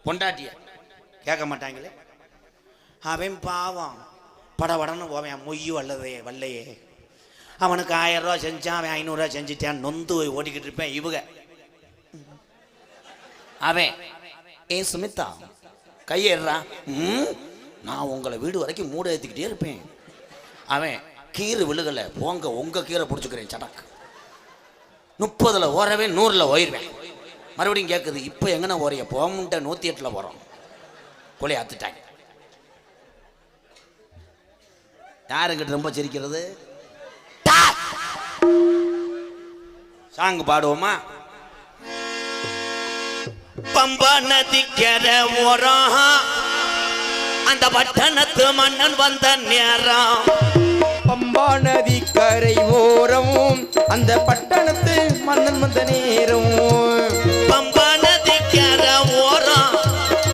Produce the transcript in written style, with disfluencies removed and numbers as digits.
பொண்டாட்டிய கேட்க மாட்டாங்களே. அவன் பாவம் படபடன்னு போவேன், மொய்யு வல்லையே. அவனுக்கு 1000 ரூபா செஞ்சான், அவன் 500 ரூபா செஞ்சுட்டான், நொந்து ஓடிக்கிட்டு இருப்பேன். இவங்க அவன் ஏன் சுமித்தா கையேறான், நான் உங்களை வீடு வரைக்கும் மூட ஏற்றிக்கிட்டே இருப்பேன். அவன் கீரை விழுகலை, போங்க உங்க கீரை பிடிச்சிக்கிறேன் சடக்கு. 30ல் ஓரவே 100ல் ஓயிடுவேன். மறுபடியும் கேட்குது, இப்போ எங்கன்னா ஓரைய போமுன்ட்ட 108ல் போகிறோம். கொலை ஆத்துட்டாங்க. யாருங்கிட்ட ரொம்ப சிரிக்கிறது? சாங்கு பாடுவோமா? பம்பா நதிக்கரை ஓரம் அந்த பட்டணத்து மன்னன் வந்த நேரம். பம்பா நதி கரை ஓரம் அந்த பட்டணத்து மன்னன் வந்த நேரம்.